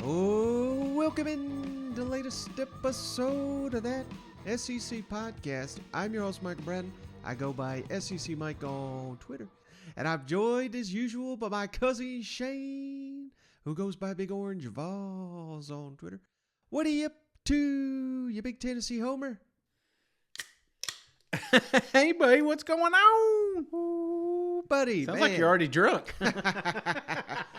Oh, welcome in the latest episode of that SEC podcast. I'm your host, Michael Bratton. I go by SEC Mike on Twitter. And I'm joined as usual by my cousin Shane, who goes by Big Orange Vols on Twitter. What are you up to, you big Tennessee homer? Hey, buddy, what's going on? Ooh, buddy, Sounds man. like you're already drunk.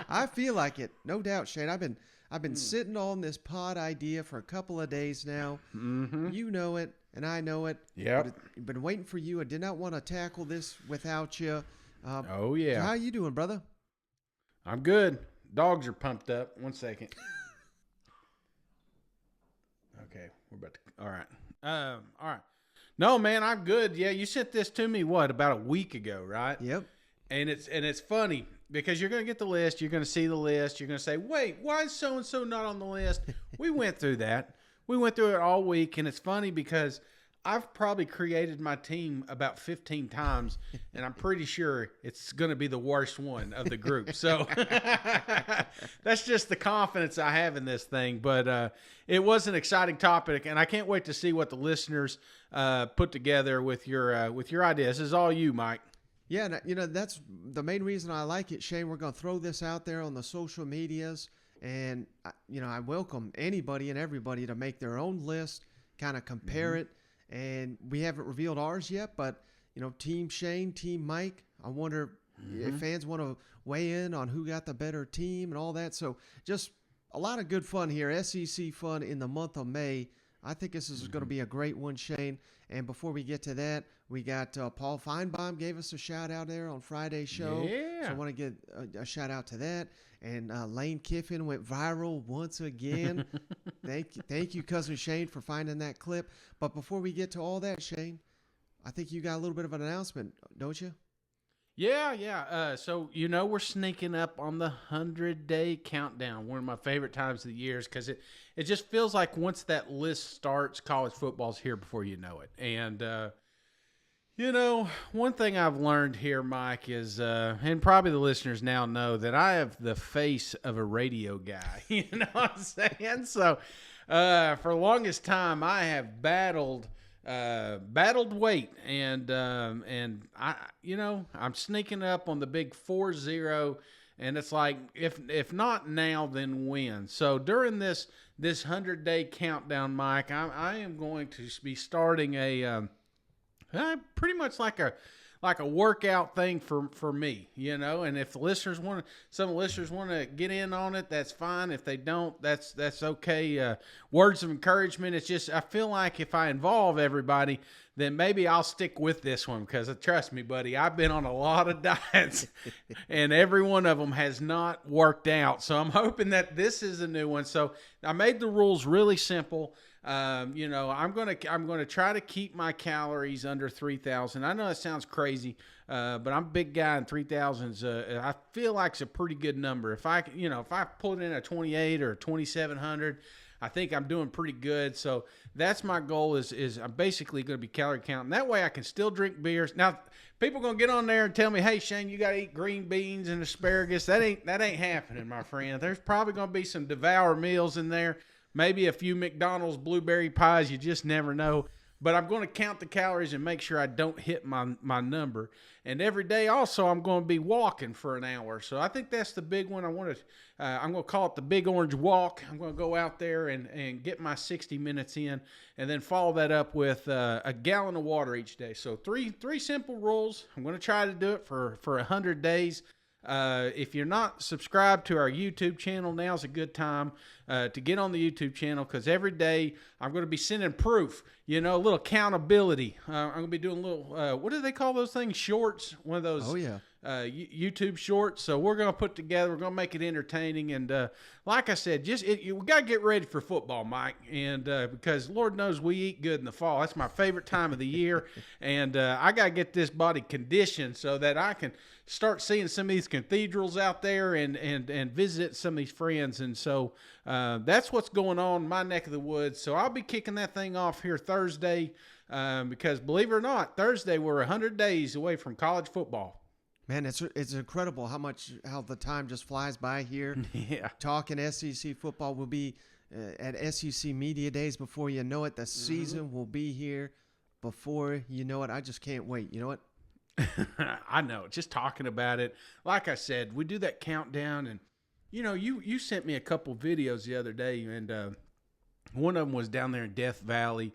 I feel like it, no doubt, Shane. I've been sitting on this pod idea for a couple of days now. Mm-hmm. You know it, and I know it. Yep. I've been waiting for you. I did not want to tackle this without you. Oh, yeah. So how you doing, brother? I'm good. Dogs are pumped up. 1 second. Okay, we're about to. All right. All right. No, man, I'm good. Yeah, you sent this to me, about a week ago, right? Yep. And it's funny because you're going to get the list. You're going to see the list. You're going to say, wait, why is so-and-so not on the list? We went through that. We went through it all week. And it's funny because I've probably created my team about 15 times, and I'm pretty sure it's going to be the worst one of the group. So that's just the confidence I have in this thing. But it was an exciting topic, and I can't wait to see what the listeners put together with your idea. This is all you, Mike. Yeah, and, that's the main reason I like it, Shane. We're going to throw this out there on the social medias, and I welcome anybody and everybody to make their own list, kind of compare it. And we haven't revealed ours yet, but Team Shane, Team Mike. I wonder if fans want to weigh in on who got the better team and all that. So just a lot of good fun here, SEC fun in the month of May. I think this is going to be a great one, Shane. And before we get to that, we got Paul Feinbaum gave us a shout out there on Friday's show. Yeah. So I want to get a shout out to that. And Lane Kiffin went viral once again. Thank you, cousin Shane, for finding that clip. But before we get to all that, Shane, I think you got a little bit of an announcement, don't you? Yeah. So, we're sneaking up on the 100-day countdown, one of my favorite times of the year, because it just feels like once that list starts, college football's here before you know it. And, one thing I've learned here, Mike, is, and probably the listeners now know, that I have the face of a radio guy. You know what I'm saying? So, for the longest time, I have battled weight, and I'm sneaking up on the big 4-0, and it's like, if not now, then when? So during this 100-day countdown, Mike, I am going to be starting a pretty much like a workout thing for me, and if some listeners want to get in on it, that's fine. If they don't, that's okay. Words of encouragement. It's just, I feel like if I involve everybody, then maybe I'll stick with this one, because trust me, buddy, I've been on a lot of diets and every one of them has not worked out. So I'm hoping that this is a new one. So I made the rules really simple. I'm gonna try to keep my calories under 3,000. I know that sounds crazy, but I'm a big guy, and 3,000's I feel like it's a pretty good number. If I put in a 28 or 2,700, I think I'm doing pretty good. So that's my goal. Is I'm basically going to be calorie counting. That way I can still drink beers. Now people are going to get on there and tell me, "Hey Shane, you got to eat green beans and asparagus." That ain't happening, my friend. There's probably going to be some devour meals in there. Maybe a few McDonald's blueberry pies. You just never know. But I'm going to count the calories and make sure I don't hit my number. And every day also I'm going to be walking for an hour. So I think that's the big one. I'm going to call it the Big Orange Walk. I'm going to go out there and get my 60 minutes in, and then follow that up with a gallon of water each day. So three simple rules. I'm going to try to do it for 100 days. If you're not subscribed to our YouTube channel, now's a good time to get on the YouTube channel, because every day I'm going to be sending proof, a little accountability. I'm going to be doing a little, what do they call those things? Shorts? One of those. Oh, yeah. YouTube shorts. So we're going to put together, we're going to make it entertaining. And like I said, we got to get ready for football, Mike. And because Lord knows we eat good in the fall. That's my favorite time of the year. And I got to get this body conditioned so that I can start seeing some of these cathedrals out there and visit some of these friends. And so that's what's going on in my neck of the woods. So I'll be kicking that thing off here Thursday because, believe it or not, Thursday we're 100 days away from college football. Man, it's incredible how the time just flies by here. Yeah. Talking SEC football, will be at SEC Media Days before you know it. The season will be here before you know it. I just can't wait. You know what? I know. Just talking about it. Like I said, we do that countdown, and you sent me a couple videos the other day, and one of them was down there in Death Valley.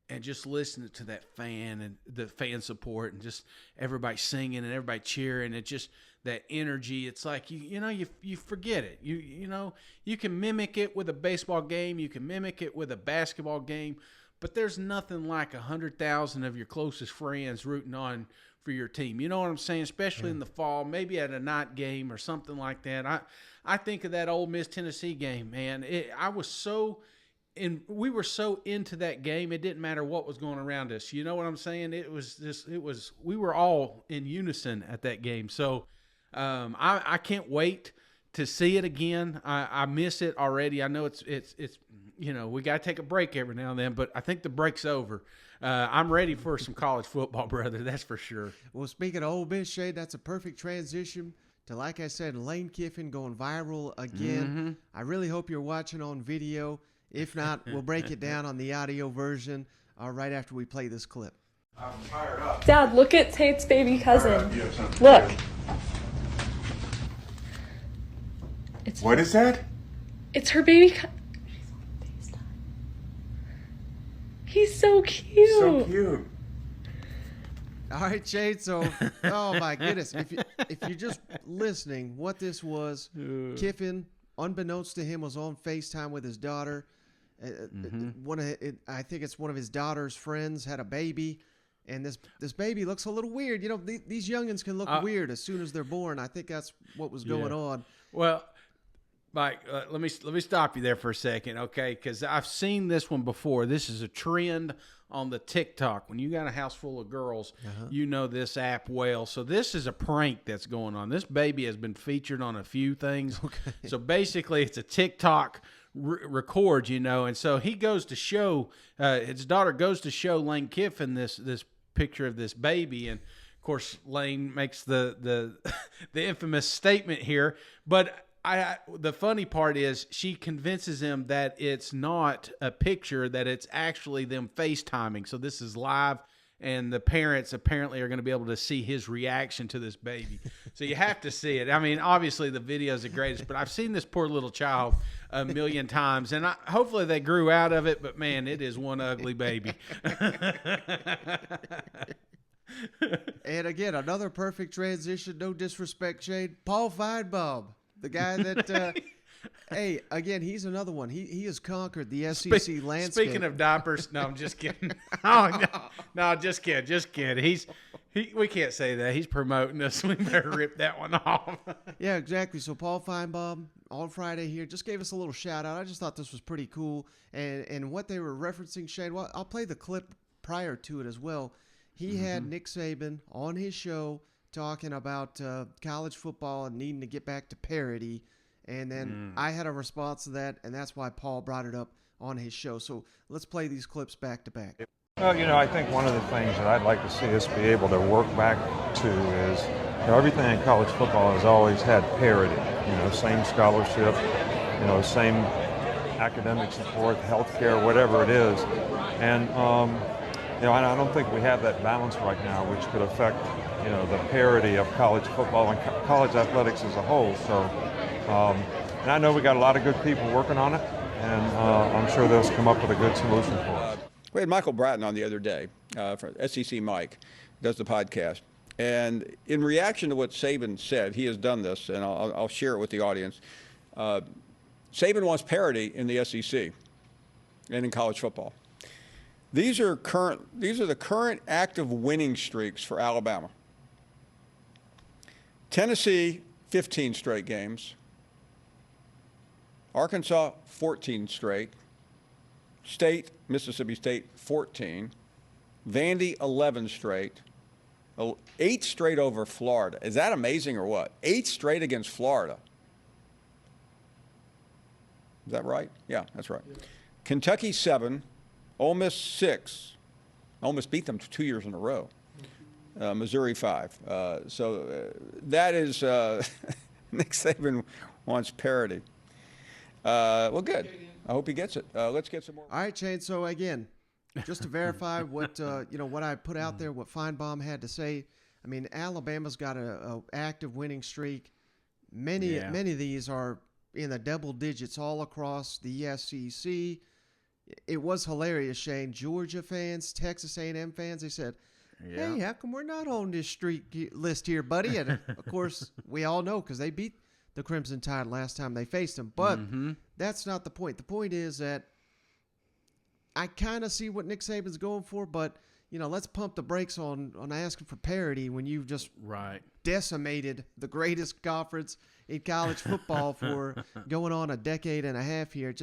And just listening to that fan and the fan support and just everybody singing and everybody cheering, and just that energy. It's like you forget it. You can mimic it with a baseball game, you can mimic it with a basketball game, but there's nothing like 100,000 of your closest friends rooting on for your team. You know what I'm saying? Especially in the fall, maybe at a night game or something like that. I think of that Ole Miss Tennessee game, man. We were so into that game, it didn't matter what was going around us. You know what I'm saying? We were all in unison at that game. So I can't wait to see it again. I miss it already. I know it's we got to take a break every now and then, but I think the break's over. I'm ready for some college football, brother. That's for sure. Well, speaking of Ole Miss, Shade, that's a perfect transition to, like I said, Lane Kiffin going viral again. I really hope you're watching on video. If not, we'll break it down on the audio version right after we play this clip. I'm fired up. Dad, look at Tate's baby cousin. Look. What is that? It's her baby He's so cute. So cute. All right, Shade. So, oh my goodness, if you're just listening, what this was, Kiffin, unbeknownst to him, was on FaceTime with his daughter. I think it's one of his daughter's friends had a baby, and this baby looks a little weird. These youngins can look weird as soon as they're born. I think that's what was going on. Well, Mike, let me stop you there for a second, okay? Because I've seen this one before. This is a trend on the TikTok. When you got a house full of girls, you know this app well. So this is a prank that's going on. This baby has been featured on a few things. Okay. So basically, it's a TikTok record, and so he goes to show his daughter goes to show Lane Kiffin this picture of this baby, and of course Lane makes the infamous statement here, but the funny part is she convinces him that it's not a picture, that it's actually them FaceTiming. So this is live, and the parents apparently are going to be able to see his reaction to this baby. So you have to see it. I mean, obviously the video is the greatest, but I've seen this poor little child a million times, and hopefully they grew out of it, but man, it is one ugly baby. And again, another perfect transition. No disrespect, Shade. Paul Feinbaum, the guy that hey, again, he's another one. He has conquered the SEC landscape. Speaking of diapers, no, I'm just kidding. No, just kidding. We can't say that. He's promoting us. We better rip that one off. Yeah, exactly. So Paul Feinbaum on Friday here just gave us a little shout out. I just thought this was pretty cool. And what they were referencing, Shane, well, I'll play the clip prior to it as well. He had Nick Saban on his show talking about college football and needing to get back to parity. And then I had a response to that, and that's why Paul brought it up on his show. So let's play these clips back to back. Well, I think one of the things that I'd like to see us be able to work back to is, everything in college football has always had parity. Same scholarship, same academic support, healthcare, whatever it is. And, I don't think we have that balance right now, which could affect, the parity of college football and college athletics as a whole. So, and I know we got a lot of good people working on it, and I'm sure they'll come up with a good solution for us. We had Michael Bratton on the other day, for SEC Mike, does the podcast. And in reaction to what Saban said, he has done this, and I'll share it with the audience. Saban wants parity in the SEC and in college football. These are the current active winning streaks for Alabama. Tennessee, 15 straight games. Arkansas, 14 straight. Mississippi State, 14. Vandy, 11 straight. 8 straight over Florida. Is that amazing or what? 8 straight against Florida. Is that right? Yeah, that's right. Yeah. Kentucky, 7. Ole Miss, 6. Ole Miss beat them 2 years in a row. Missouri 5. That is Nick Saban wants parity. Well, good. I hope he gets it. Let's get some more. All right, Shane. So again, just to verify what what I put out there, what Feinbaum had to say. I mean, Alabama's got a active winning streak. Many of these are in the double digits all across the SEC. It was hilarious, Shane. Georgia fans, Texas A&M fans, they said, "Hey, how come we're not on this streak list here, buddy?" And of course, we all know because they beat the Crimson Tide last time they faced them. But that's not the point. The point is that I kind of see what Nick Saban's going for, but let's pump the brakes on asking for parity when you've just decimated the greatest conference in college football for going on a decade and a half here.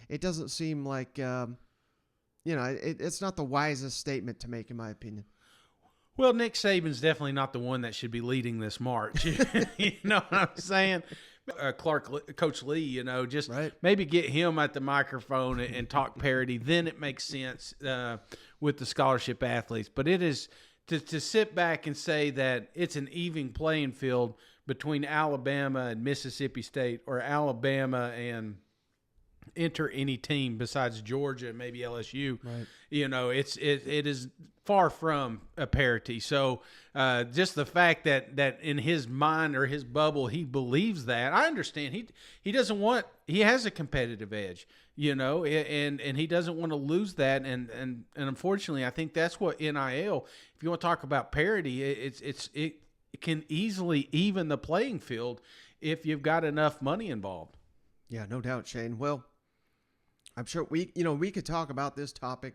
It doesn't seem like it's not the wisest statement to make, in my opinion. Well, Nick Saban's definitely not the one that should be leading this march. You know what I'm saying? Coach Lee, just maybe get him at the microphone and talk parity. Then it makes sense with the scholarship athletes. But it is to sit back and say that it's an even playing field between Alabama and Mississippi State, or Alabama and enter any team besides Georgia and maybe LSU. Right. It is far from a parity. So just the fact that in his mind or his bubble he believes that, I understand he has a competitive edge, and he doesn't want to lose that, and unfortunately I think that's what NIL, if you want to talk about parity, it can easily even the playing field if you've got enough money involved. Yeah, no doubt, Shane. Well, I'm sure we could talk about this topic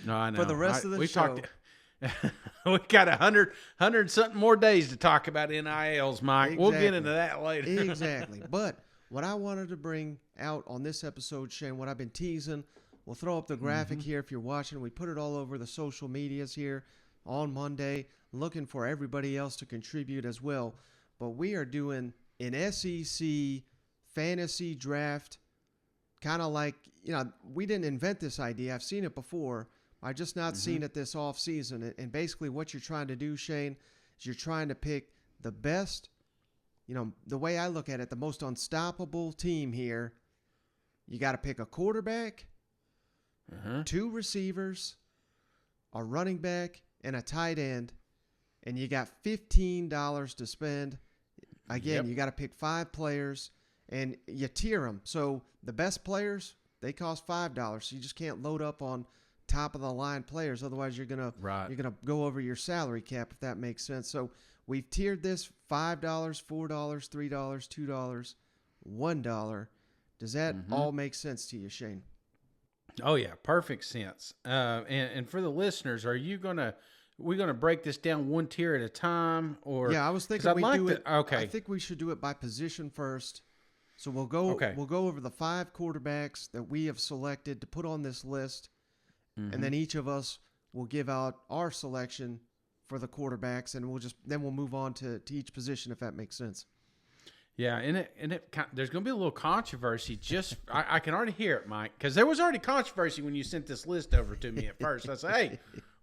no, I know. for the rest of the show. We got 100 something more days to talk about NILs, Mike. Exactly. We'll get into that later. Exactly. But what I wanted to bring out on this episode, Shane, what I've been teasing, we'll throw up the graphic here if you're watching. We put it all over the social medias here on Monday, looking for everybody else to contribute as well. But we are doing an SEC fantasy draft, kind of like, we didn't invent this idea. I've seen it before. I just not seen it this off season. And basically what you're trying to do, Shane, is you're trying to pick the best, the way I look at it, the most unstoppable team here. You got to pick a quarterback, 2 receivers, a running back, and a tight end. And you got $15 to spend. Again, you got to pick 5 players, and you tier them. So the best players, they cost $5. So you just can't load up on top of the line players. Otherwise, you're gonna go over your salary cap, if that makes sense. So we've tiered this $5, $4, $3, $2, $1. Does that all make sense to you, Shane? Oh yeah, perfect sense. And for the listeners, we're gonna break this down one tier at a time, or I was thinking I think we should do it by position first. So we'll go over the 5 quarterbacks that we have selected to put on this list, and then each of us will give out our selection for the quarterbacks, and we'll move on to each position, if that makes sense. Yeah, there's going to be a little controversy. I can already hear it, Mike, because there was already controversy when you sent this list over to me at first. I said, "Hey,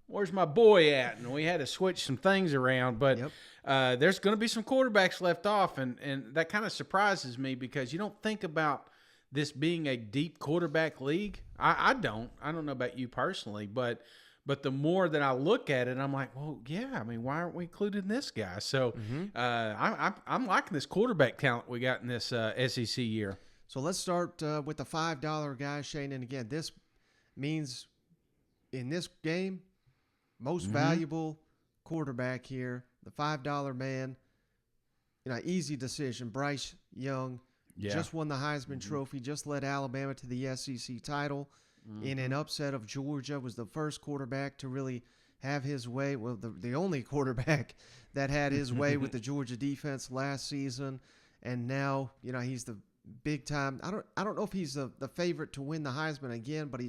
where's my boy at?" And we had to switch some things around, but there's going to be some quarterbacks left off, and that kind of surprises me because you don't think about this being a deep quarterback league. I don't know about you personally, but the more that I look at it, I'm like, well, yeah, I mean, why aren't we including this guy? So I'm liking this quarterback talent we got in this SEC year. So let's start with the $5 guy, Shane. And again, this means in this game, most valuable quarterback here, the $5 man. Easy decision. Bryce Young just won the Heisman Trophy, just led Alabama to the SEC title in an upset of Georgia, was the first quarterback to really have his way. Well, the only quarterback that had his way with the Georgia defense last season. And now, he's the big time. I don't know if he's the favorite to win the Heisman again, but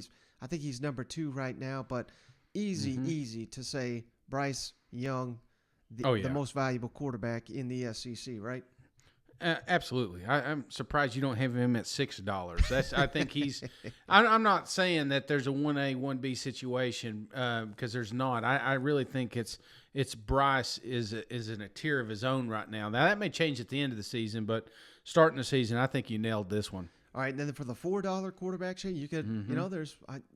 I think he's number 2 right now. But easy to say Bryce Young, the most valuable quarterback in the SEC, right? Absolutely. I'm surprised you don't have him at $6. I think he's. I'm not saying that there's a 1A 1B situation because there's not. I really think it's it's Bryce is in a tier of his own right now. Now that may change at the end of the season, but starting the season, I think you nailed this one. All right, and then for the $4 quarterback, Shane, you could,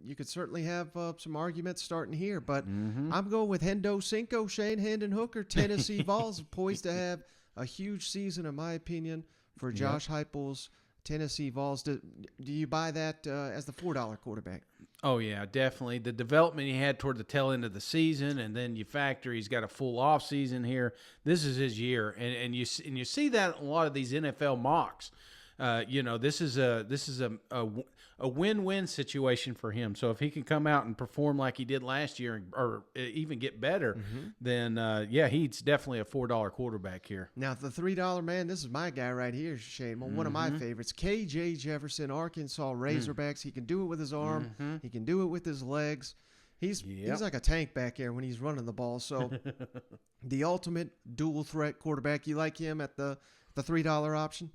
you could certainly have some arguments starting here, but I'm going with Hendo Cinco, Shane, Hendon Hooker, Tennessee Vols, poised to have a huge season, in my opinion, for Josh Heupel's Tennessee Vols. Do you buy that as the $4 quarterback? Oh yeah, definitely. The development he had toward the tail end of the season, and then you factor he's got a full off season here. This is his year, and you see that in a lot of these NFL mocks. This is a win-win situation for him. So if he can come out and perform like he did last year, or even get better, then he's definitely a $4 quarterback here. Now the $3 man, this is my guy right here, Shane. Well, one of my favorites, KJ Jefferson, Arkansas Razorbacks. He can do it with his arm. He can do it with his legs. He's like a tank back there when he's running the ball. So the ultimate dual threat quarterback. You like him at the $3 option?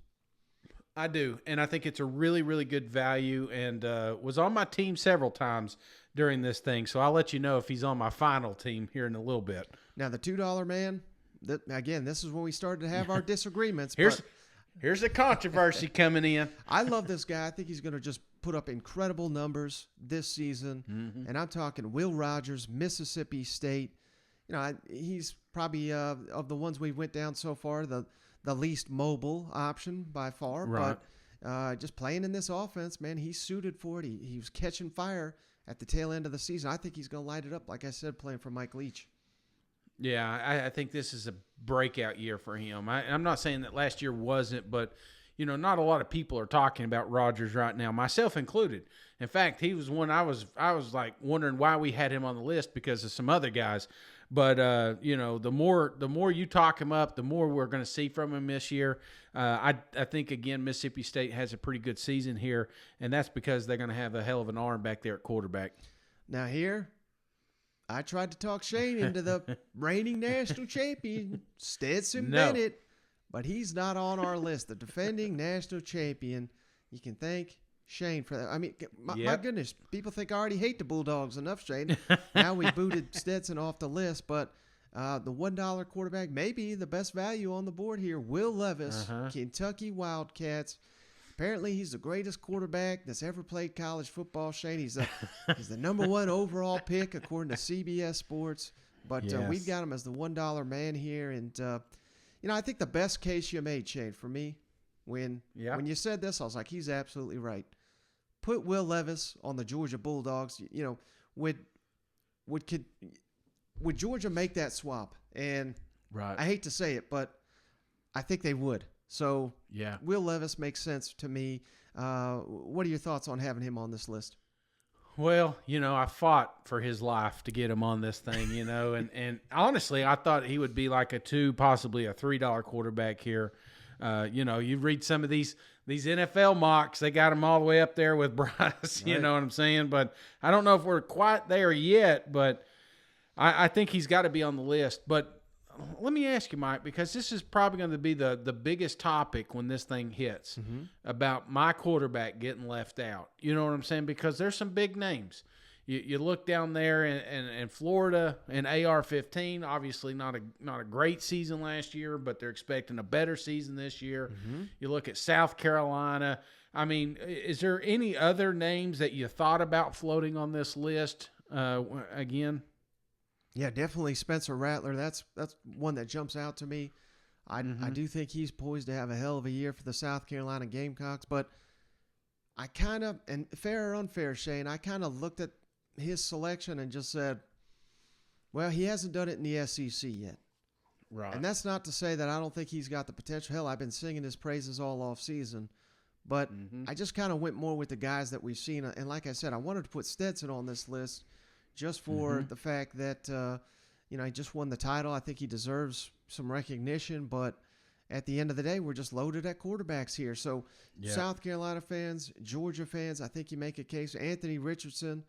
I do, and I think it's a really, really good value, and was on my team several times during this thing, so I'll let you know if he's on my final team here in a little bit. Now, the $2 man, again, this is when we started to have our disagreements. Here's the controversy coming in. I love this guy. I think he's going to just put up incredible numbers this season, and I'm talking Will Rogers, Mississippi State. He's probably of the ones we went down so far, the least mobile option by far, right. But just playing in this offense, man, he's suited for it. He was catching fire at the tail end of the season. I think he's going to light it up, like I said, playing for Mike Leach. Yeah, I think this is a breakout year for him. I'm not saying that last year wasn't, but not a lot of people are talking about Rodgers right now, myself included. In fact, he was one I was like wondering why we had him on the list because of some other guys. But the more you talk him up, the more we're going to see from him this year. I think again Mississippi State has a pretty good season here, and that's because they're going to have a hell of an arm back there at quarterback. Now here, I tried to talk Shane into the reigning national champion Stetson Bennett, but he's not on our list. The defending national champion. You can thank Shane for that. I mean, my goodness, people think I already hate the Bulldogs enough, Shane. Now we booted Stetson off the list, but the $1 quarterback, maybe the best value on the board here, Will Levis, Kentucky Wildcats. Apparently, he's the greatest quarterback that's ever played college football, Shane. He's the number one overall pick according to CBS Sports, but we've got him as the $1 man here. And, I think the best case you made, Shane, for me, when you said this, I was like, he's absolutely right. Put Will Levis on the Georgia Bulldogs. Would Georgia make that swap? And right. I hate to say it, but I think they would. So Will Levis makes sense to me. What are your thoughts on having him on this list? Well, I fought for his life to get him on this thing, and honestly, I thought he would be like a $2, possibly a $3 quarterback here. You read some of these NFL mocks, they got him all the way up there with Bryce, right. You know what I'm saying? But I don't know if we're quite there yet, but I think he's got to be on the list. But let me ask you, Mike, because this is probably going to be the biggest topic when this thing hits about my quarterback getting left out. You know what I'm saying? Because there's some big names. You look down there in Florida and AR-15, obviously not a great season last year, but they're expecting a better season this year. You look at South Carolina. I mean, is there any other names that you thought about floating on this list again? Yeah, definitely Spencer Rattler. That's one that jumps out to me. I do think he's poised to have a hell of a year for the South Carolina Gamecocks, but I kind of, and fair or unfair, Shane, I kind of looked at his selection and just said, well, he hasn't done it in the SEC yet. Right. And that's not to say that I don't think he's got the potential. Hell, I've been singing his praises all off season, but I just kind of went more with the guys that we've seen. And like I said, I wanted to put Stetson on this list just for the fact that, he just won the title. I think he deserves some recognition, but at the end of the day, we're just loaded at quarterbacks here. So South Carolina fans, Georgia fans, I think you make a case. Anthony Richardson,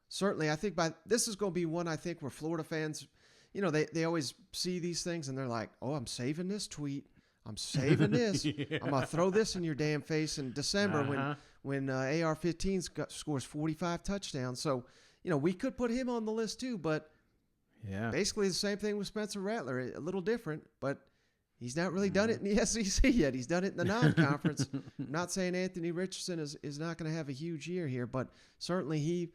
certainly, I think this is going to be one, I think, where Florida fans, they always see these things and they're like, oh, I'm saving this tweet. I'm saving this. I'm going to throw this in your damn face in December when AR-15 scores 45 touchdowns. So, we could put him on the list too, but Yeah. Basically the same thing with Spencer Rattler, a little different, but he's not really done it in the SEC yet. He's done it in the non-conference. I'm not saying Anthony Richardson is not going to have a huge year here, but certainly he,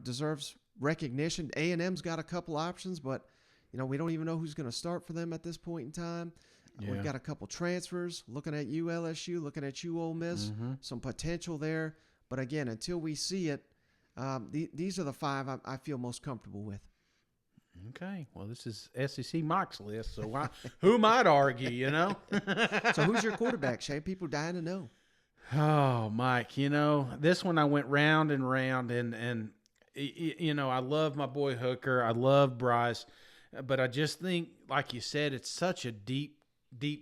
deserves recognition. A&M's got a couple options, but we don't even know who's going to start for them at this point in time. Yeah. We've got a couple transfers. Looking at you, LSU. Looking at you, Ole Miss. Some potential there, but again, until we see it, these are the 5 I feel most comfortable with. Okay. Well, this is SEC Mike's list, so who might argue, So who's your quarterback, Shane? People dying to know. Oh, Mike, this one I went round and round, and I love my boy Hooker. I love Bryce, but I just think, like you said, it's such a deep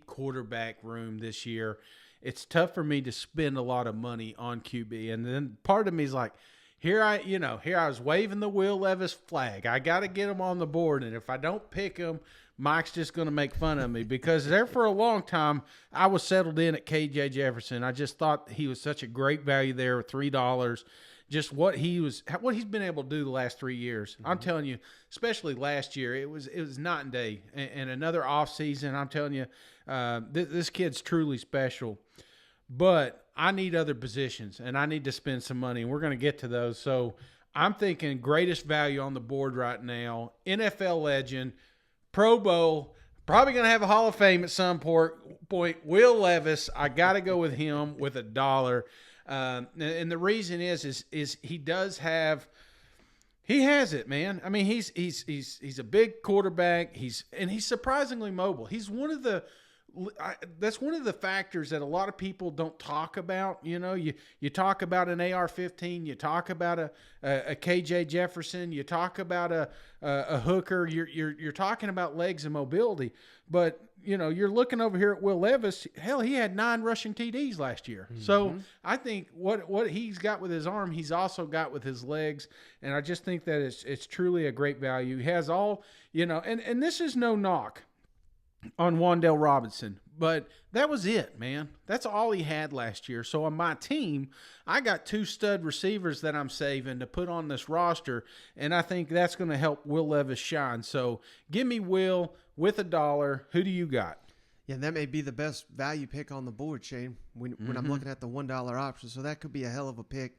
quarterback room this year. It's tough for me to spend a lot of money on QB, and then part of me is like, here I was waving the Will Levis flag. I got to get him on the board, and if I don't pick him, Mike's just going to make fun of me, because there for a long time I was settled in at KJ Jefferson. I just thought he was such a great value there with $3. Just what he's been able to do the last 3 years. I'm telling you, especially last year, it was night and day. And another offseason, I'm telling you, this kid's truly special. But I need other positions, and I need to spend some money, and we're going to get to those. So I'm thinking greatest value on the board right now, NFL legend, Pro Bowl, probably going to have a Hall of Fame at some point, Will Levis. I got to go with him with $1. And the reason is he does have – he has it, man. I mean, he's a big quarterback. He's surprisingly mobile. He's one of the – that's one of the factors that a lot of people don't talk about. You talk about an AR-15, you talk about a KJ Jefferson, you talk about a Hooker. You're talking about legs and mobility, but you're looking over here at Will Levis. Hell, he had 9 rushing TDs last year. Mm-hmm. So I think what he's got with his arm, he's also got with his legs, and I just think that it's truly a great value. He has all and this is no knock on Wan'Dale Robinson, but that was it, man. That's all he had last year. So on my team, I got 2 stud receivers that I'm saving to put on this roster, and I think that's going to help Will Levis shine. So give me Will with $1. Who do you got? Yeah, that may be the best value pick on the board, Shane, when I'm looking at the $1 option. So that could be a hell of a pick.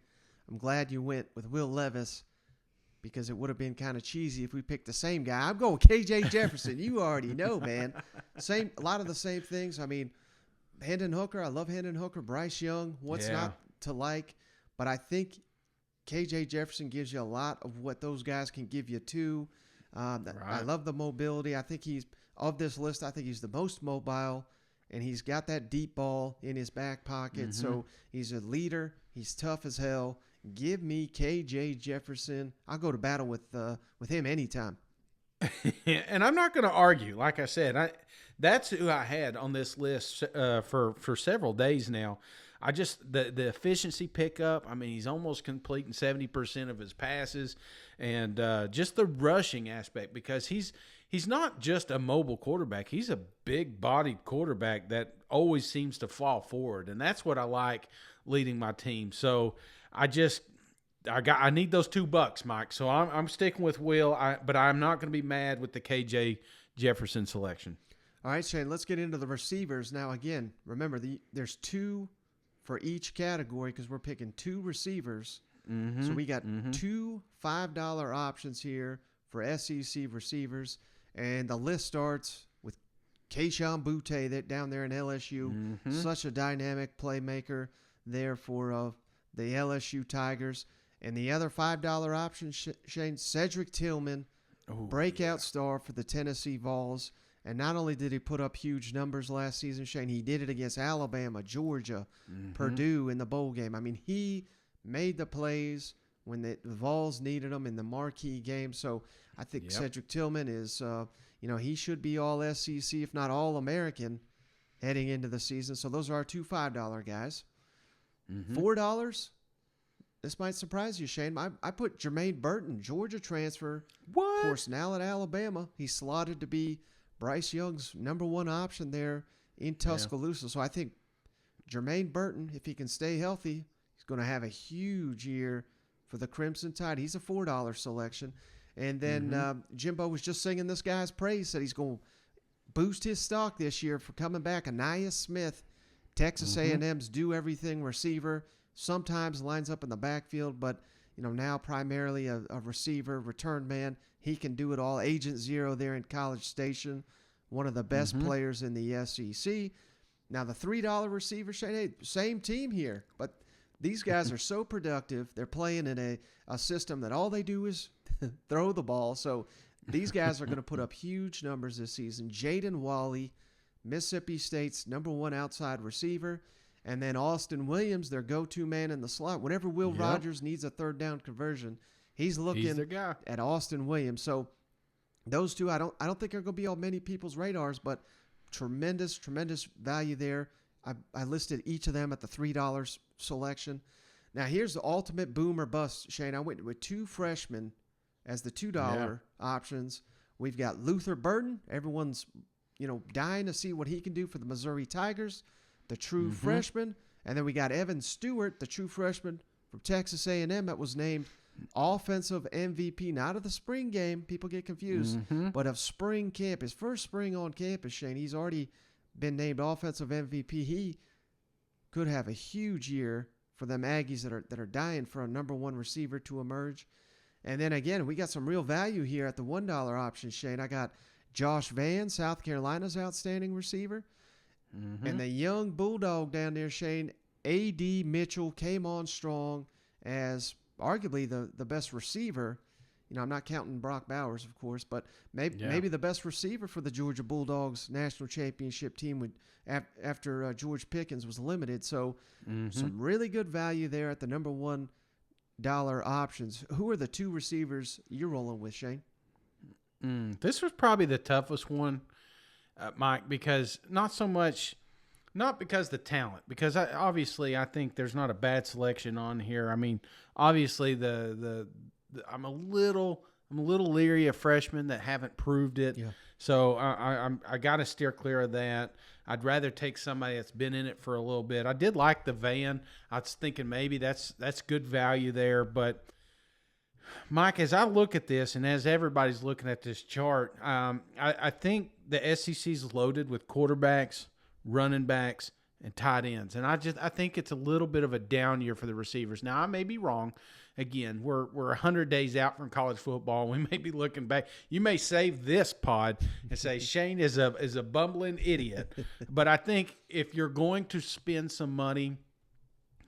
I'm glad you went with Will Levis, because it would have been kind of cheesy if we picked the same guy. I'm going KJ Jefferson. You already know, man. A lot of the same things. I mean, Hendon Hooker, I love Hendon Hooker. Bryce Young, what's not to like? But I think KJ Jefferson gives you a lot of what those guys can give you too. Right. I love the mobility. I think of this list, I think he's the most mobile, and he's got that deep ball in his back pocket. Mm-hmm. So he's a leader. He's tough as hell. Give me KJ Jefferson. I'll go to battle with him anytime. And I'm not going to argue. Like I said, that's who I had on this list for several days now. I just the efficiency pickup. I mean, he's almost completing 70% of his passes, and just the rushing aspect, because he's not just a mobile quarterback. He's a big-bodied quarterback that always seems to fall forward, and that's what I like leading my team. So I need those $2, Mike. So I'm sticking with Will, but I'm not going to be mad with the KJ Jefferson selection. All right, Shane, let's get into the receivers. Now, again, remember, there's 2 for each category, because we're picking 2 receivers. Mm-hmm. So we got 2 $5 options here for SEC receivers. And the list starts with Kayshon Boutte that down there in LSU. Mm-hmm. Such a dynamic playmaker there for the LSU Tigers. And the other $5 option, Shane, Cedric Tillman, breakout star for the Tennessee Vols. And not only did he put up huge numbers last season, Shane, he did it against Alabama, Georgia, Purdue in the bowl game. I mean, he made the plays when the Vols needed him in the marquee game. So I think Cedric Tillman is, he should be all SEC, if not all American, heading into the season. So those are our 2 $5 guys. Mm-hmm. $4, this might surprise you, Shane. I put Jermaine Burton, Georgia transfer. What? Of course, now at Alabama. He's slotted to be Bryce Young's number 1 option there in Tuscaloosa. Yeah. So I think Jermaine Burton, if he can stay healthy, he's going to have a huge year for the Crimson Tide. He's a $4 selection. And then Jimbo was just singing this guy's praise, said he's going to boost his stock this year for coming back. Anais Smith, Texas A&M's do everything receiver, sometimes lines up in the backfield, but now primarily a receiver, return man. He can do it all. Agent Zero there in College Station, one of the best players in the SEC. Now the $3 receiver, Shane, hey, same team here, but these guys are so productive. They're playing in a system that all they do is throw the ball. So these guys are going to put up huge numbers this season. Jaden Wally, Mississippi State's #1 outside receiver. And then Austin Williams, their go-to man in the slot. Whenever Will Rogers needs a third down conversion, he's looking their guy. at Austin Williams. So those two, I don't think are going to be on many people's radars, but tremendous value there. I listed each of them at the $3 selection. Now here's the ultimate boom or bust, Shane. I went with 2 freshmen as the $2 options. We've got Luther Burden. Everyone's dying to see what he can do for the Missouri Tigers, the true freshman. And then we got Evan Stewart, the true freshman from Texas A&M that was named offensive MVP, not of the spring game. People get confused, but of spring camp. His first spring on campus, Shane. He's already been named offensive MVP. He could have a huge year for them Aggies that are dying for a #1 receiver to emerge. And then again, we got some real value here at the $1 option, Shane. I got Josh Vann, South Carolina's outstanding receiver. And the young bulldog down there, Shane, A.D. Mitchell, came on strong as arguably the best receiver. I'm not counting Brock Bowers, of course, but maybe the best receiver for the Georgia Bulldogs national championship team after George Pickens was limited. So some really good value there at the $1 options. Who are the 2 receivers you're rolling with, Shane? This was probably the toughest one, Mike, because not because the talent, because I think there's not a bad selection on here. I mean, obviously I'm a little leery of freshmen that haven't proved it. Yeah. So I got to steer clear of that. I'd rather take somebody that's been in it for a little bit. I did like the Van. I was thinking maybe that's good value there, but Mike, as I look at this and as everybody's looking at this chart, I think the SEC's loaded with quarterbacks, running backs, and tight ends. And I think it's a little bit of a down year for the receivers. Now, I may be wrong. Again, we're 100 days out from college football. We may be looking back. You may save this pod and say Shane is a bumbling idiot. But I think if you're going to spend some money,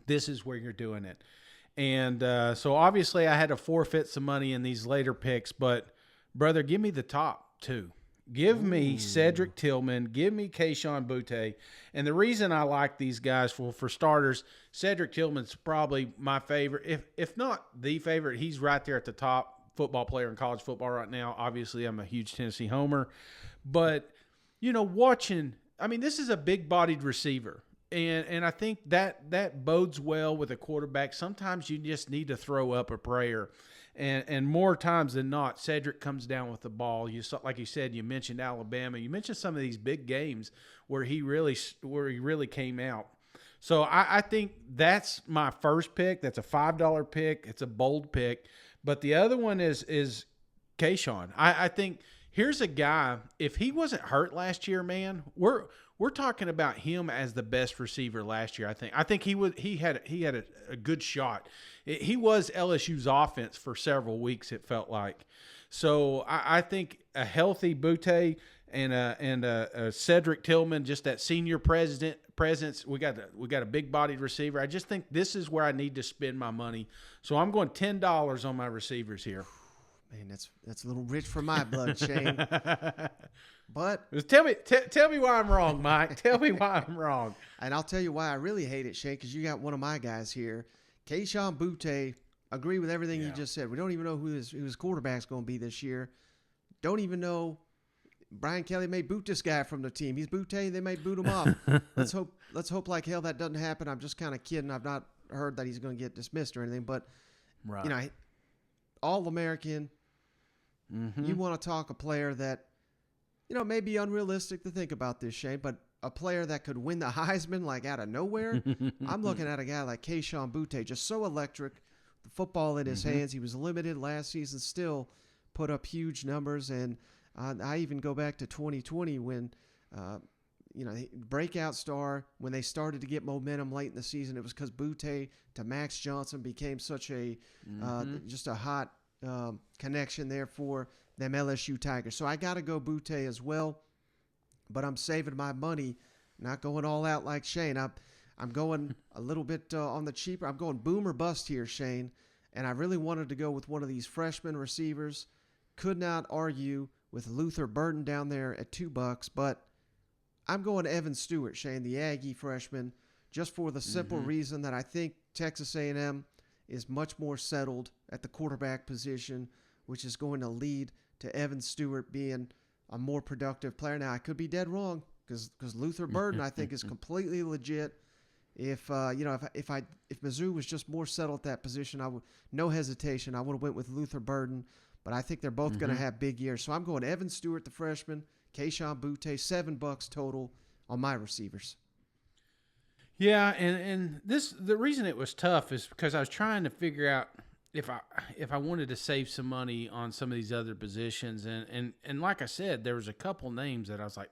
this is where you're doing it. And so obviously I had to forfeit some money in these later picks. But, brother, give me the top 2. Give me Cedric Tillman. Give me Kayshon Boutte. And the reason I like these guys, for starters, Cedric Tillman's probably my favorite. If not the favorite, he's right there at the top football player in college football right now. Obviously, I'm a huge Tennessee homer. But, watching – I mean, this is a big-bodied receiver. And I think that bodes well with a quarterback. Sometimes you just need to throw up a prayer. And more times than not, Cedric comes down with the ball. Like you said, you mentioned Alabama. You mentioned some of these big games where he really came out. So I think that's my first pick. That's a $5 pick. It's a bold pick. But the other one is Kayshon. I think here's a guy, if he wasn't hurt last year, man, we're talking about him as the best receiver last year. I think he had a good shot. He was LSU's offense for several weeks, it felt like. So I think a healthy Boutte and a Cedric Tillman, just that senior presence. We got a big bodied receiver. I just think this is where I need to spend my money. So I'm going $10 on my receivers here. Man, that's a little rich for my blood, Shane. But tell me why I'm wrong, Mike. Tell me why I'm wrong. And I'll tell you why I really hate it, Shane, because you got one of my guys here. Kayshon Boutte, agree with everything you just said. We don't even know who his quarterback's going to be this year. Don't even know. Brian Kelly may boot this guy from the team. He's Boutte. They may boot him off. Let's hope like hell that doesn't happen. I'm just kind of kidding. I've not heard that he's going to get dismissed or anything. But, All-American. You want to talk a player that, may be unrealistic to think about this, Shane, but a player that could win the Heisman like out of nowhere. I'm looking at a guy like Kayshon Boutte, just so electric, the football in his hands. He was limited last season, still put up huge numbers. And I even go back to 2020 when, breakout star, when they started to get momentum late in the season, it was because Butte to Max Johnson became such a just a hot connection there for them LSU Tigers. So I got to go Butte as well, but I'm saving my money, not going all out like Shane. I'm going a little bit on the cheaper. I'm going boom or bust here, Shane, and I really wanted to go with one of these freshman receivers. Could not argue with Luther Burden down there at $2, but I'm going Evan Stewart, Shane, the Aggie freshman, just for the simple reason that I think Texas A&M is much more settled at the quarterback position, which is going to lead to Evan Stewart being a more productive player. Now, I could be dead wrong because Luther Burden, I think, is completely legit. If Mizzou was just more settled at that position, I would no hesitation. I would have went with Luther Burden, but I think they're both going to have big years. So I'm going Evan Stewart, the freshman, Keyshawn Butte, $7 total on my receivers. Yeah, and the reason it was tough is because I was trying to figure out if I wanted to save some money on some of these other positions, and like I said, there was a couple names that I was like,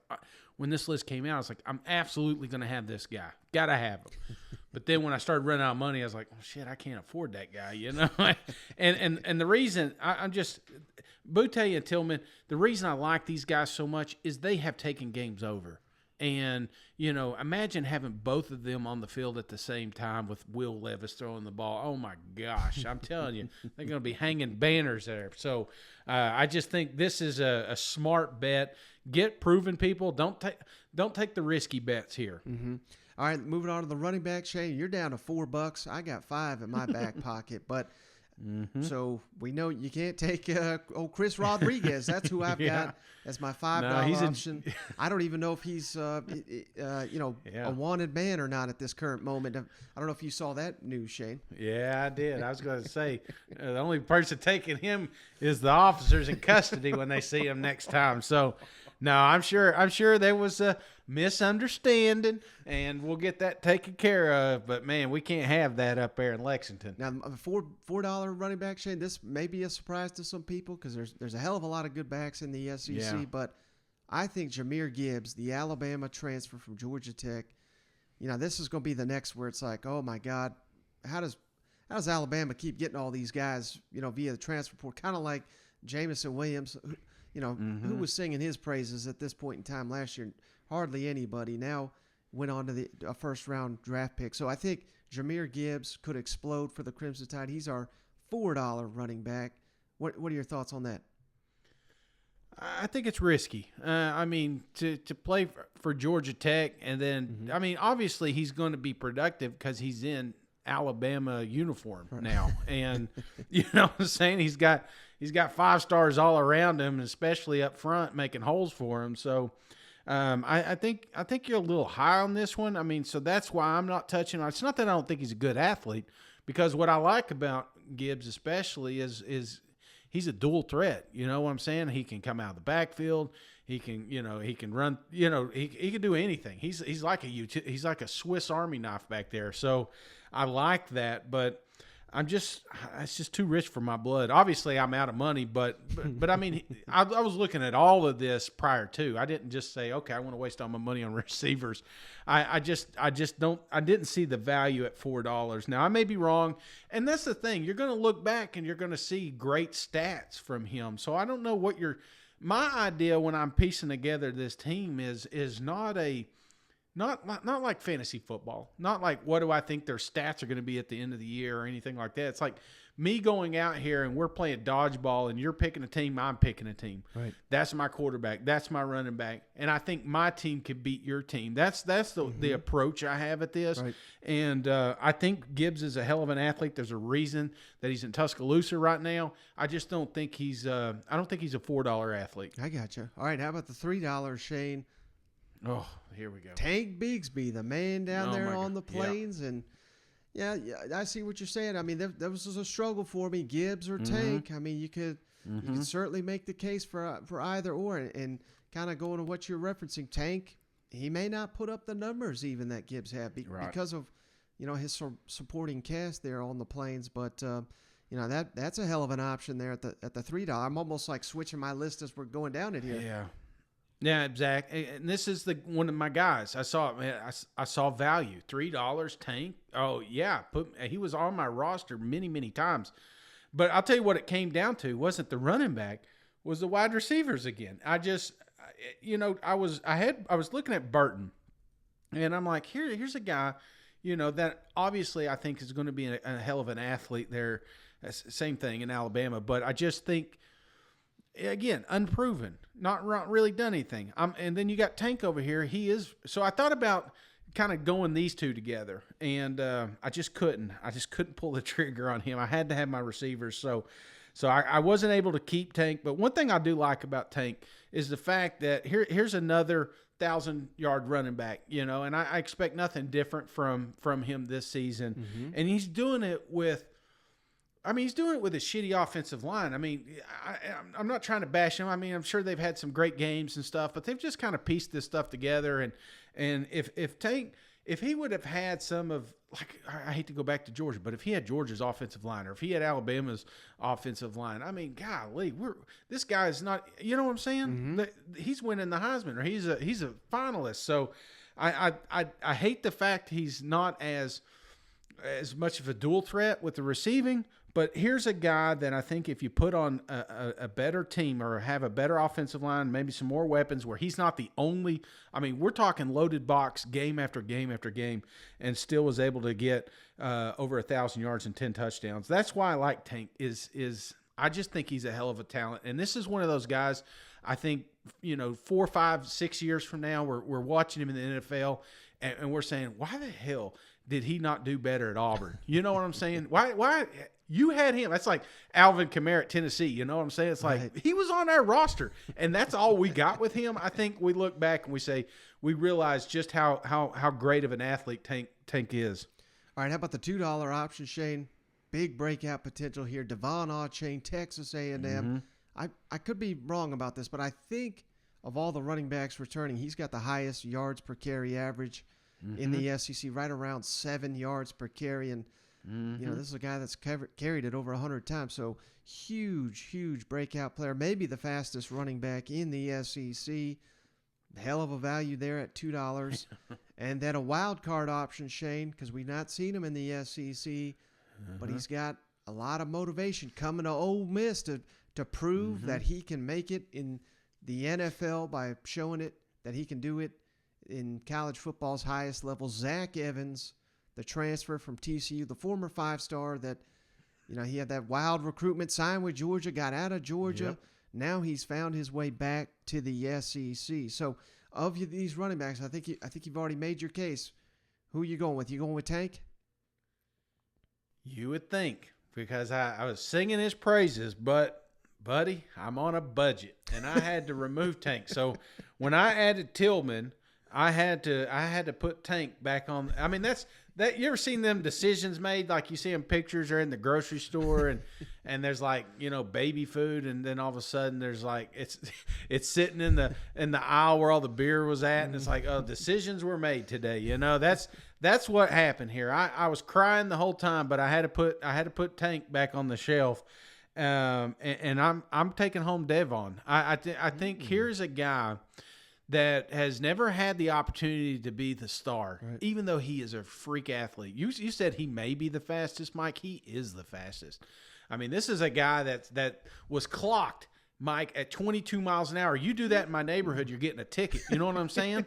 when this list came out, I was like, I'm absolutely going to have this guy, gotta have him. But then when I started running out of money, I was like, oh, shit, I can't afford that guy, you know. and the reason I'm just Butte and Tillman, the reason I like these guys so much is they have taken games over. And, imagine having both of them on the field at the same time with Will Levis throwing the ball. Oh, my gosh. I'm telling you, they're going to be hanging banners there. So I just think this is a smart bet. Get proven people. Don't take the risky bets here. All right, moving on to the running back, Shane. You're down to $4. I got $5 in my back pocket, but so we know you can't take Chris Rodriguez. That's who I've got as my $5 option. I don't even know if he's a wanted man or not at this current moment. I don't know if you saw that news, Shane. Yeah, I did. I was going to say the only person taking him is the officers in custody when they see him next time. So, no, I'm sure there was a misunderstanding, and we'll get that taken care of. But man, we can't have that up there in Lexington. Now, $4 running back, Shane. This may be a surprise to some people because there's a hell of a lot of good backs in the SEC. Yeah. But I think Jahmyr Gibbs, the Alabama transfer from Georgia Tech, this is going to be the next where it's like, oh my God, how does Alabama keep getting all these guys, via the transfer portal? Kind of like Jamison Williams. Who was singing his praises at this point in time last year? Hardly anybody. Now went on to a first-round draft pick. So I think Jahmyr Gibbs could explode for the Crimson Tide. He's our $4 running back. What are your thoughts on that? I think it's risky. To play for Georgia Tech, and then, obviously he's going to be productive because he's in Alabama uniform now. And, you know what I'm saying? He's got 5 stars all around him, especially up front, making holes for him. So I think you're a little high on this one. So that's why I'm not touching on. It's not that I don't think he's a good athlete, because what I like about Gibbs especially is he's a dual threat. You know what I'm saying? He can come out of the backfield. He can run. He can do anything. He's like a Swiss Army knife back there. So I like that, but it's just too rich for my blood. Obviously, I'm out of money, but I was looking at all of this prior to. I didn't just say, okay, I want to waste all my money on receivers. I didn't see the value at $4. Now, I may be wrong, and that's the thing. You're going to look back and you're going to see great stats from him. So I don't know what my idea when I'm piecing together this team is not like fantasy football. Not like what do I think their stats are going to be at the end of the year or anything like that. It's like me going out here and we're playing dodgeball and you're picking a team, I'm picking a team. Right. That's my quarterback. That's my running back. And I think my team could beat your team. That's the approach I have at this. Right. And I think Gibbs is a hell of an athlete. There's a reason that he's in Tuscaloosa right now. I just don't think he's a $4 athlete. I gotcha. All right. How about the $3, Shane? Oh, here we go. Tank Bigsby, the man down there on the plains. And yeah, I see what you're saying. That was a struggle for me, Gibbs or Tank. You could certainly make the case for either or. And kind of going to what you're referencing, Tank, he may not put up the numbers even that Gibbs had because of his supporting cast there on the plains. But that's a hell of an option there at the $3. I'm almost like switching my list as we're going down it here. Yeah. Yeah, Zach, and this is one of my guys. I saw it, man. I saw value, $3 Tank. Oh yeah, he was on my roster many, many times. But I'll tell you what it came down to wasn't the running back, was the wide receivers again. I was looking at Burton, and I'm like, here's a guy, that obviously I think is going to be a hell of an athlete there. Same thing in Alabama, but I just think, again, unproven, not really done anything. And then you got Tank over here. He is. So I thought about kind of going these two together, and I just couldn't. I just couldn't pull the trigger on him. I had to have my receivers. So I wasn't able to keep Tank. But one thing I do like about Tank is the fact that here's another 1,000-yard running back, and I expect nothing different from him this season. Mm-hmm. And he's doing it with a shitty offensive line. I mean, I'm not trying to bash him. I mean, I'm sure they've had some great games and stuff, but they've just kind of pieced this stuff together. And if Tank, if he would have had some of, like, I hate to go back to Georgia, but if he had Georgia's offensive line, or if he had Alabama's offensive line, I mean, golly, this guy is not, you know what I'm saying? Mm-hmm. He's winning the Heisman, or he's a finalist. So I hate the fact he's not as much of a dual threat with the receiving. But here's a guy that I think if you put on a better team, or have a better offensive line, maybe some more weapons, where he's not the only – I mean, we're talking loaded box game after game after game, and still was able to get over 1,000 yards and 10 touchdowns. That's why I like Tank is I just think he's a hell of a talent. And this is one of those guys, I think, 4, 5, 6 years from now, we're watching him in the NFL, and we're saying, why the hell did he not do better at Auburn? You know what I'm saying? Why – you had him. That's like Alvin Kamara at Tennessee. You know what I'm saying? It's like He was on our roster, and that's all we got with him. I think we look back and we realize just how great of an athlete Tank is. All right, how about the $2 option, Shane? Big breakout potential here. Devon Achane, Texas A&M. Mm-hmm. I could be wrong about this, but I think of all the running backs returning, he's got the highest yards per carry average in the SEC, right around 7 yards per carry, and this is a guy that's carried it over 100 times. So huge breakout player. Maybe the fastest running back in the SEC. Hell of a value there at $2. And then a wild card option, Shane, because we've not seen him in the SEC, but he's got a lot of motivation coming to Ole Miss to prove that he can make it in the NFL by showing it that he can do it in college football's highest level. Zach Evans, the transfer from TCU, the former 5-star that, he had that wild recruitment, signed with Georgia, got out of Georgia. Yep. Now he's found his way back to the SEC. So of these running backs, I think you've already made your case. Who are you going with? You going with Tank? You would think, because I was singing his praises, but buddy, I'm on a budget, and I had to remove Tank. So when I added Tillman, I had to put Tank back on. I mean, that you ever seen them decisions made, like you see them pictures are in the grocery store and there's like, baby food, and then all of a sudden there's like it's sitting in the aisle where all the beer was at, and it's like, oh, decisions were made today. That's what happened here. I was crying the whole time, but I had to put Tank back on the shelf. And I'm taking home Devon. I think here's a guy that has never had the opportunity to be the star, right, even though he is a freak athlete. You said he may be the fastest, Mike. He is the fastest. I mean, this is a guy that was clocked, Mike, at 22 miles an hour. You do that in my neighborhood, you're getting a ticket. You know what I'm saying?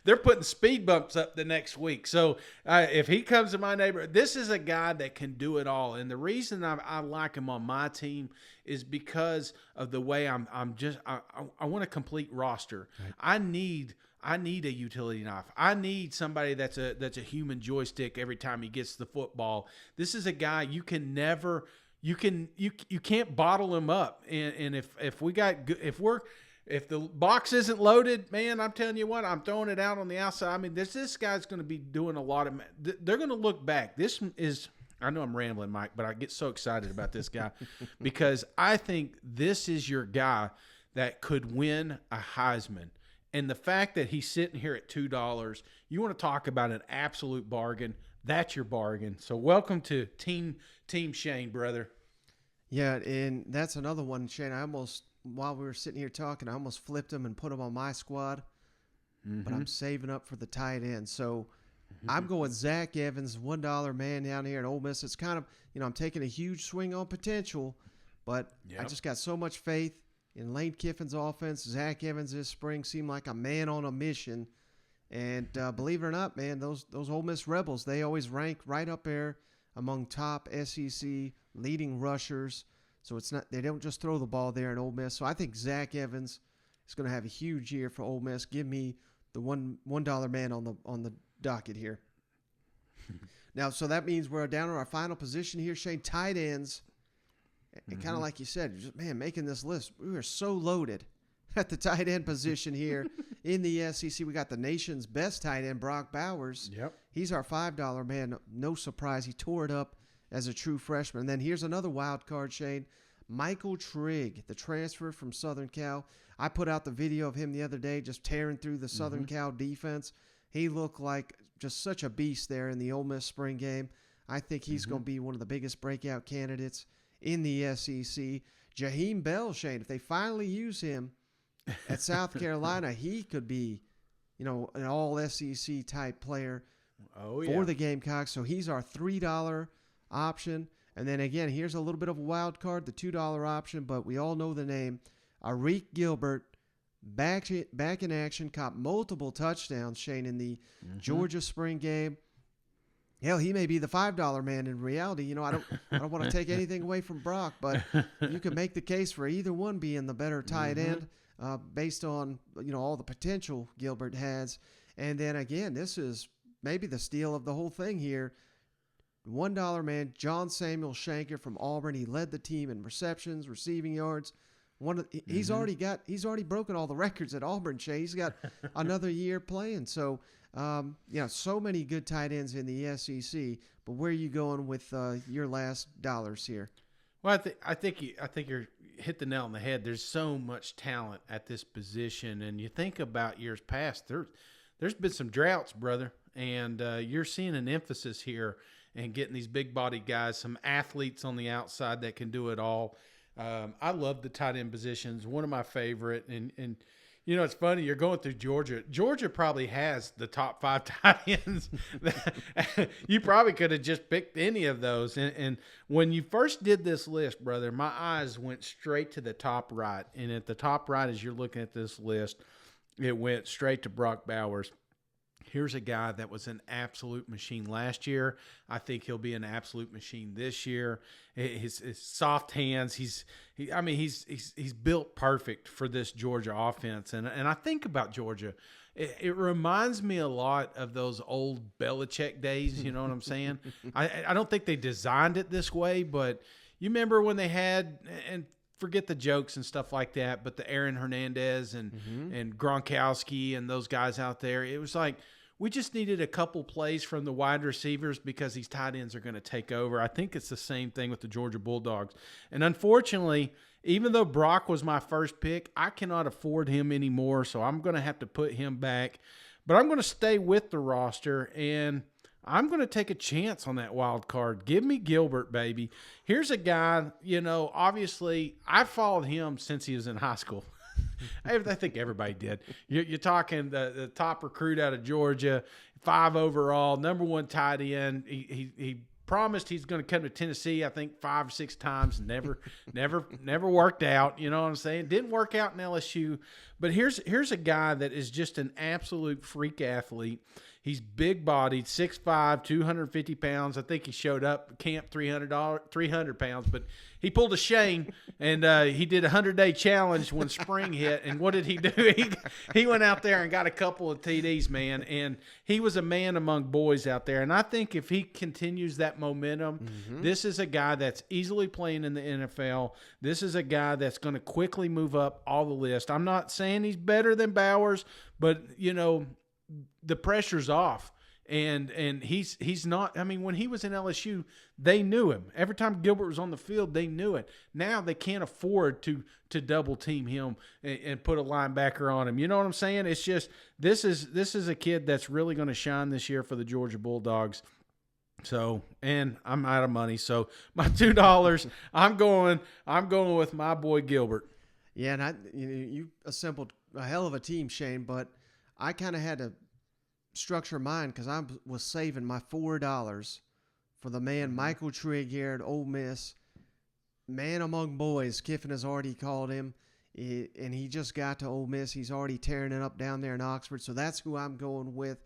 They're putting speed bumps up the next week. So if he comes to my neighborhood, this is a guy that can do it all. And the reason I like him on my team is because of the way I want a complete roster. Right. I need a utility knife. I need somebody that's a human joystick every time he gets the football. This is a guy you can never. You can't bottle him up, and if the box isn't loaded, man, I'm telling you what, I'm throwing it out on the outside. I mean, this guy's going to be doing a lot of. They're going to look back. This is. I know I'm rambling, Mike, but I get so excited about this guy because I think this is your guy that could win a Heisman. And the fact that he's sitting here at $2, you want to talk about an absolute bargain. That's your bargain. So welcome to Team Shane, brother. Yeah, and that's another one, Shane. While we were sitting here talking, I almost flipped him and put him on my squad, but I'm saving up for the tight end. So I'm going Zach Evans, $1 man down here at Ole Miss. It's kind of, I'm taking a huge swing on potential, but I just got so much faith in Lane Kiffin's offense. Zach Evans this spring seemed like a man on a mission. And believe it or not, man, those Ole Miss Rebels, they always rank right up there among top SEC leading rushers. So they don't just throw the ball there in Ole Miss. So I think Zach Evans is going to have a huge year for Ole Miss. Give me the $1 man on the docket here. Now, so that means we're down to our final position here, Shane. Tight ends. And kind of like you said, just, man, making this list, we are so loaded at the tight end position here in the SEC. We got the nation's best tight end, Brock Bowers. Yep. He's our $5 man. No surprise. He tore it up as a true freshman. And then here's another wild card, Shane. Michael Trigg, the transfer from Southern Cal. I put out the video of him the other day just tearing through the Southern Cal defense. He looked like just such a beast there in the Ole Miss spring game. I think he's going to be one of the biggest breakout candidates in the SEC. Jaheim Bell, Shane, if they finally use him at South Carolina, he could be, an all SEC type player for the Gamecocks. So he's our $3 option. And then again, here's a little bit of a wild card, the $2 option, but we all know the name. Arik Gilbert, back in action, caught multiple touchdowns, Shane, in the Georgia spring game. Hell, he may be the $5 man in reality. I don't want to take anything away from Brock, but you can make the case for either one being the better tight end based on all the potential Gilbert has. And then again, this is maybe the steal of the whole thing here. $1 man, John Samuel Shanker from Auburn. He led the team in receptions, receiving yards. He's already broken all the records at Auburn, Shay. He's got another year playing. So, so many good tight ends in the SEC. But where are you going with your last dollars here? Well, I think you're hit the nail on the head. There's so much talent at this position, and you think about years past. There's been some droughts, brother, and you're seeing an emphasis here and getting these big-bodied guys, some athletes on the outside that can do it all. I love the tight end positions. One of my favorite, and it's funny. You're going through Georgia. Georgia probably has the top 5 tight ends. You probably could have just picked any of those. And when you first did this list, brother, my eyes went straight to the top right. And at the top right, as you're looking at this list, it went straight to Brock Bowers. Here's a guy that was an absolute machine last year. I think he'll be an absolute machine this year. His soft hands. He's built perfect for this Georgia offense. And I think about Georgia, it reminds me a lot of those old Belichick days. You know what I'm saying? I don't think they designed it this way, but you remember when they had and. Forget the jokes and stuff like that, but the Aaron Hernandez and Gronkowski and those guys out there, it was like we just needed a couple plays from the wide receivers because these tight ends are going to take over. I think it's the same thing with the Georgia Bulldogs. And unfortunately, even though Brock was my first pick, I cannot afford him anymore, so I'm going to have to put him back. But I'm going to stay with the roster, and I'm going to take a chance on that wild card. Give me Gilbert, baby. Here's a guy, obviously I followed him since he was in high school. I think everybody did. You're talking the top recruit out of Georgia, 5 overall, number 1 tight end. He promised he's going to come to Tennessee, I think 5 or 6 times. Never worked out. You know what I'm saying? Didn't work out in LSU. But here's a guy that is just an absolute freak athlete. He's big-bodied, 6'5", 250 pounds. I think he showed up at camp 300 pounds, but he pulled a Shane, and he did a 100-day challenge when spring hit. And what did he do? He went out there and got a couple of TDs, man, and he was a man among boys out there. And I think if he continues that momentum, this is a guy that's easily playing in the NFL. This is a guy that's going to quickly move up all the list. I'm not saying he's better than Bowers, but, the pressure's off, and he's not. I mean, when he was in LSU, they knew him. Every time Gilbert was on the field, they knew it. Now they can't afford to double team him and put a linebacker on him. You know what I'm saying? It's just this is a kid that's really going to shine this year for the Georgia Bulldogs. So, and I'm out of money. So my $2, I'm going with my boy Gilbert. Yeah, and you assembled a hell of a team, Shane, but I kind of had to structure mine because I was saving my $4 for the man Michael Trigg here at Ole Miss. Man among boys, Kiffin has already called him, and he just got to Ole Miss. He's already tearing it up down there in Oxford, so that's who I'm going with.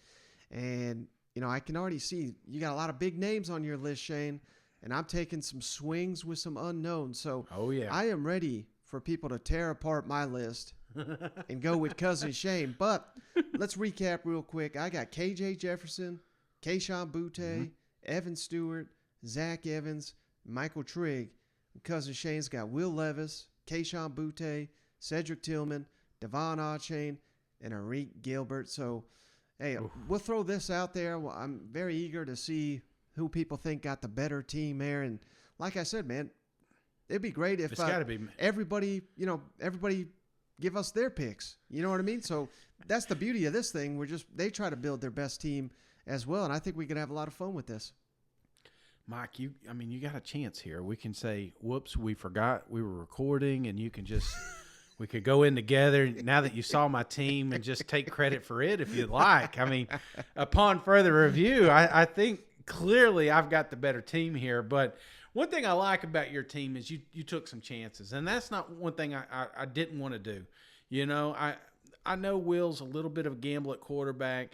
And, I can already see you got a lot of big names on your list, Shane, and I'm taking some swings with some unknowns. So I am ready for people to tear apart my list and go with Cousin Shane. But let's recap real quick. I got KJ Jefferson, Kayshon Boutte, Evan Stewart, Zach Evans, Michael Trigg. Cousin Shane's got Will Levis, Kayshon Boutte, Cedric Tillman, Devon Achane, and Arik Gilbert. So, hey, we'll throw this out there. I'm very eager to see who people think got the better team there. And like I said, man, it'd be great if everybody give us their picks. You know what I mean? So that's the beauty of this thing. They try to build their best team as well, and I think we could have a lot of fun with this. Mike, you got a chance here. We can say, whoops, we forgot we were recording, and you can just we could go in together now that you saw my team and just take credit for it if you'd like. I mean, upon further review, I think clearly I've got the better team here, but one thing I like about your team is you took some chances, and that's not one thing I didn't want to do. I know Will's a little bit of a gamble at quarterback,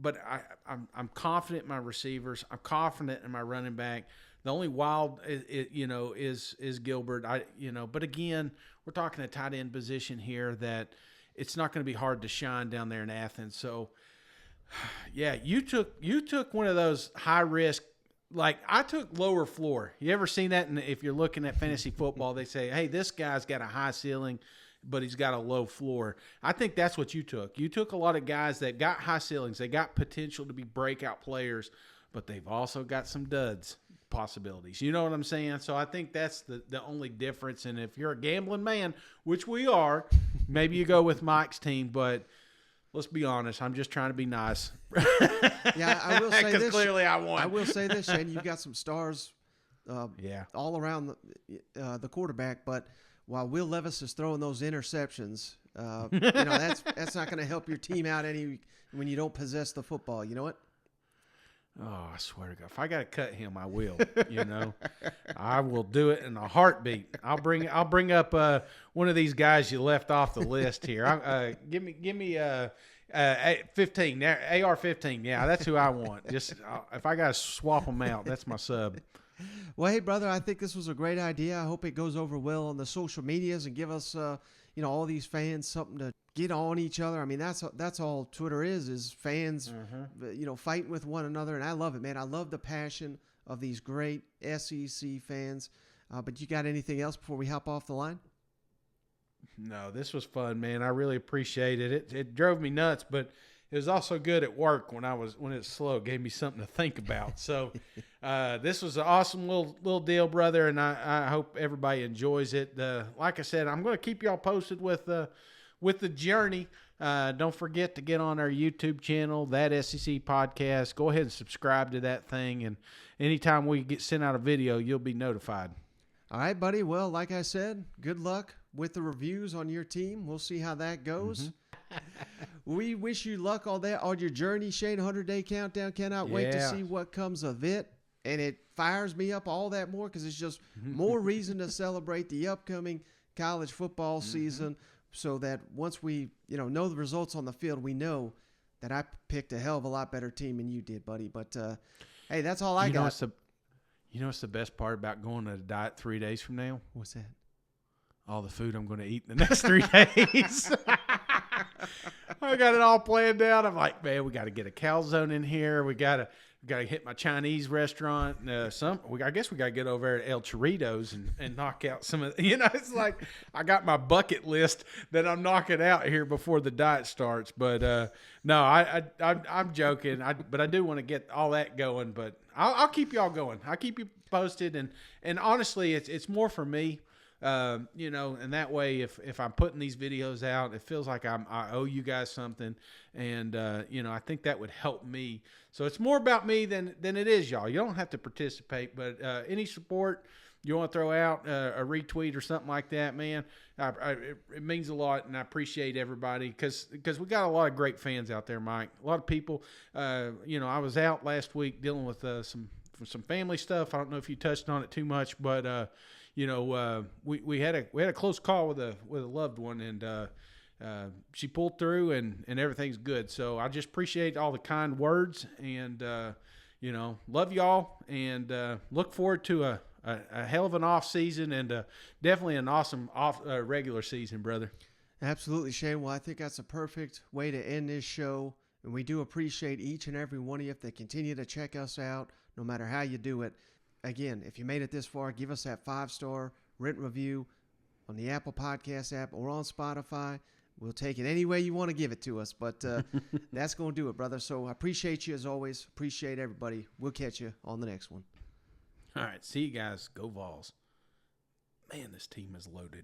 but I'm confident in my receivers. I'm confident in my running back. The only wild is Gilbert. But again, we're talking a tight end position here that it's not going to be hard to shine down there in Athens. So, yeah, you took one of those high risk. Like, I took lower floor. You ever seen that? And if you're looking at fantasy football, they say, hey, this guy's got a high ceiling, but he's got a low floor. I think that's what you took. You took a lot of guys that got high ceilings. They got potential to be breakout players, but they've also got some duds possibilities. You know what I'm saying? So I think that's the only difference. And if you're a gambling man, which we are, maybe you go with Mike's team, but let's be honest. I'm just trying to be nice. Yeah, I will say this. Because clearly I won. I will say this, Shane. You've got some stars all around the quarterback, but while Will Levis is throwing those interceptions, that's not going to help your team out any when you don't possess the football. You know what? Oh, I swear to God, if I got to cut him, I will. I will do it in a heartbeat. I'll bring up one of these guys you left off the list here. Give me 15, AR-15. Yeah, that's who I want. Just if I got to swap them out, that's my sub. Well, hey, brother, I think this was a great idea. I hope it goes over well on the social medias and give us, all these fans something to get on each other. I mean, that's all Twitter is fans, fighting with one another. And I love it, man. I love the passion of these great SEC fans. But you got anything else before we hop off the line? No, this was fun, man. I really appreciated it. It drove me nuts, but it was also good at work when it's slow. It gave me something to think about. So this was an awesome little deal, brother, and I hope everybody enjoys it. Like I said, I'm going to keep y'all posted with the journey. Don't forget to get on our YouTube channel, That SEC Podcast. Go ahead and subscribe to that thing, and anytime we get sent out a video, you'll be notified. All right, buddy. Well, like I said, good luck with the reviews on your team. We'll see how that goes. We wish you luck on your journey, Shane. 100-day countdown. Cannot wait to see what comes of it. And it fires me up all that more because it's just more reason to celebrate the upcoming college football season, so that once we know the results on the field, we know that I picked a hell of a lot better team than you did, buddy. But hey, that's all I got. What's the best part about going on a diet 3 days from now? What's that? All the food I'm going to eat in the next 3 days. I got it all planned out. I'm like, man, we got to get a calzone in here. We got to hit my Chinese restaurant. I guess we got to get over there at El Chorritos and knock out some of. It's like I got my bucket list that I'm knocking out here before the diet starts. But no, I'm joking. But I do want to get all that going. But I'll keep y'all going. I'll keep you posted. And honestly, it's more for me. you know, and that way, if I'm putting these videos out, it feels like I owe you guys something, and you know, I think that would help me. So it's more about me than it is y'all. You don't have to participate, but any support you want to throw out, a retweet or something like that, man, it means a lot, and I appreciate everybody because we got a lot of great fans out there, Mike. A lot of people. You know, I was out last week dealing with some family stuff. I don't know if you touched on it too much, but you know, we had a close call with a loved one, and she pulled through, and everything's good. So I just appreciate all the kind words, and you know, love y'all, and look forward to a hell of an off season, and definitely an awesome regular season, brother. Absolutely, Shane. Well, I think that's a perfect way to end this show. And we do appreciate each and every one of you that continue to check us out, no matter how you do it. Again, if you made it this far, give us that 5-star written review on the Apple Podcast app or on Spotify. We'll take it any way you want to give it to us, but that's going to do it, brother. So I appreciate you as always. Appreciate everybody. We'll catch you on the next one. All right. See you guys. Go Vols. Man, this team is loaded.